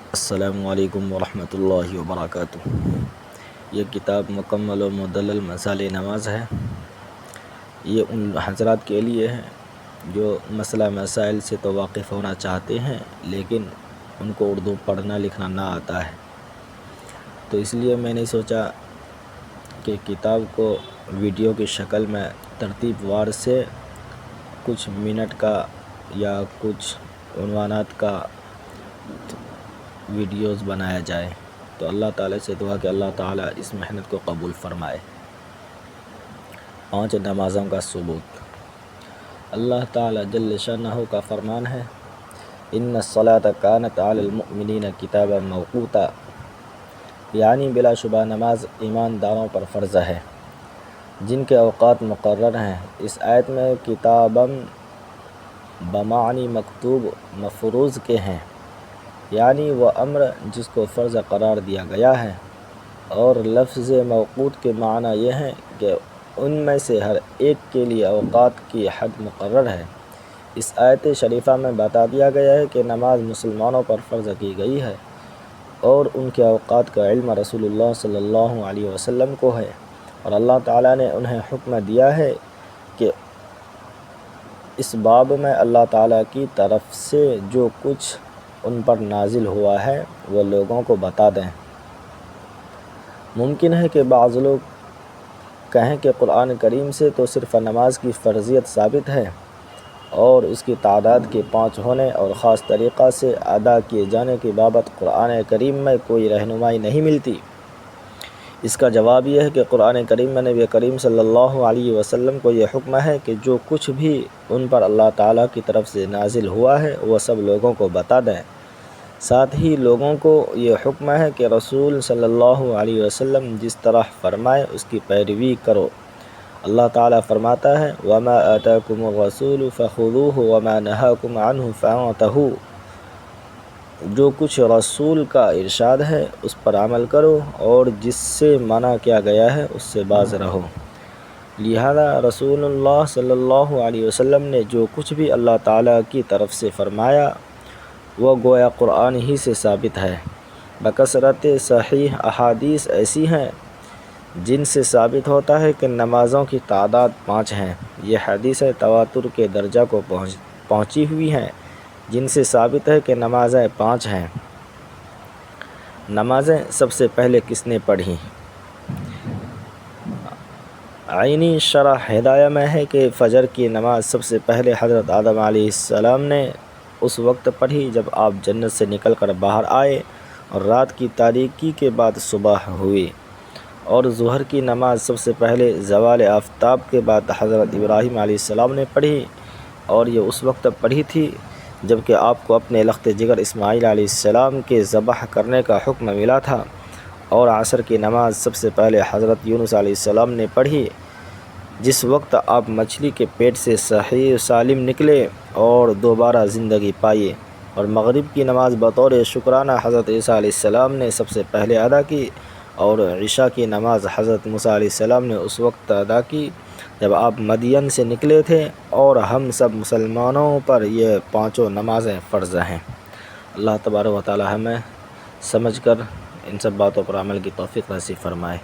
السلام علیکم ورحمۃ اللہ وبرکاتہ۔ یہ کتاب مکمل و مدلل مسائل نماز ہے۔ یہ ان حضرات کے لیے ہے جو مسئلہ مسائل سے تو واقف ہونا چاہتے ہیں لیکن ان کو اردو پڑھنا لکھنا نہ آتا ہے، تو اس لیے میں نے سوچا کہ کتاب کو ویڈیو کی شکل میں ترتیب وار سے کچھ منٹ کا یا کچھ عنوانات کا ویڈیوز بنایا جائے، تو اللہ تعالیٰ سے دعا کہ اللہ تعالیٰ اس محنت کو قبول فرمائے۔ 5 نمازوں کا ثبوت۔ اللہ تعالیٰ جل شانہ کا فرمان ہے، ان الصلاۃ کانت علی المؤمنین کتابا موقوتا، یعنی بلا شبہ نماز ایمانداروں پر فرض ہے جن کے اوقات مقرر ہیں۔ اس آیت میں کتاباً بمعنی مکتوب مفروض کے ہیں، یعنی وہ امر جس کو فرض قرار دیا گیا ہے، اور لفظ موقوت کے معنی یہ ہیں کہ ان میں سے ہر ایک کے لیے اوقات کی حد مقرر ہے۔ اس آیت شریفہ میں بتا دیا گیا ہے کہ نماز مسلمانوں پر فرض کی گئی ہے اور ان کے اوقات کا علم رسول اللہ صلی اللہ علیہ وسلم کو ہے، اور اللہ تعالیٰ نے انہیں حکم دیا ہے کہ اس باب میں اللہ تعالیٰ کی طرف سے جو کچھ ان پر نازل ہوا ہے وہ لوگوں کو بتا دیں۔ ممکن ہے کہ بعض لوگ کہیں کہ قرآن کریم سے تو صرف نماز کی فرضیت ثابت ہے اور اس کی تعداد کے 5 ہونے اور خاص طریقہ سے ادا کیے جانے کی بابت قرآن کریم میں کوئی رہنمائی نہیں ملتی۔ اس کا جواب یہ ہے کہ قرآن کریم میں نبی کریم صلی اللہ علیہ وسلم کو یہ حکم ہے کہ جو کچھ بھی ان پر اللہ تعالیٰ کی طرف سے نازل ہوا ہے وہ سب لوگوں کو بتا دیں۔ ساتھ ہی لوگوں کو یہ حکم ہے کہ رسول صلی اللہ علیہ وسلم جس طرح فرمائے اس کی پیروی کرو۔ اللہ تعالیٰ فرماتا ہے، وَمَا آتَاكُمُ الرَّسُولُ فَخُذُوهُ وَمَا نَهَاكُمْ عَنْهُ فَانْتَهُوا۔ جو کچھ رسول کا ارشاد ہے اس پر عمل کرو اور جس سے منع کیا گیا ہے اس سے باز رہو۔ لہذا رسول اللہ صلی اللہ علیہ وسلم نے جو کچھ بھی اللہ تعالیٰ کی طرف سے فرمایا وہ گویا قرآن ہی سے ثابت ہے۔ بکثرت صحیح احادیث ایسی ہیں جن سے ثابت ہوتا ہے کہ نمازوں کی تعداد 5 ہیں۔ یہ حدیثیں تواتر کے درجہ کو پہنچی ہوئی ہیں جن سے ثابت ہے کہ نمازیں 5 ہیں۔ نمازیں سب سے پہلے کس نے پڑھی؟ عینی شرح ہدایہ میں ہے کہ فجر کی نماز سب سے پہلے حضرت آدم علیہ السلام نے اس وقت پڑھی جب آپ جنت سے نکل کر باہر آئے اور رات کی تاریکی کے بعد صبح ہوئی، اور ظہر کی نماز سب سے پہلے زوال آفتاب کے بعد حضرت ابراہیم علیہ السلام نے پڑھی، اور یہ اس وقت پڑھی تھی جب کہ آپ کو اپنے لخت جگر اسماعیل علیہ السلام کے ذبح کرنے کا حکم ملا تھا، اور عصر کی نماز سب سے پہلے حضرت یونس علیہ السلام نے پڑھی جس وقت آپ مچھلی کے پیٹ سے صحیح سالم نکلے اور دوبارہ زندگی پائی، اور مغرب کی نماز بطور شکرانہ حضرت عیسیٰ علیہ السلام نے سب سے پہلے ادا کی، اور عشاء کی نماز حضرت موسیٰ علیہ السلام نے اس وقت ادا کی جب آپ مدین سے نکلے تھے، اور ہم سب مسلمانوں پر یہ 5 نمازیں فرض ہیں۔ اللہ تبارک و تعالی ہمیں سمجھ کر ان سب باتوں پر عمل کی توفیق نصیب فرمائے۔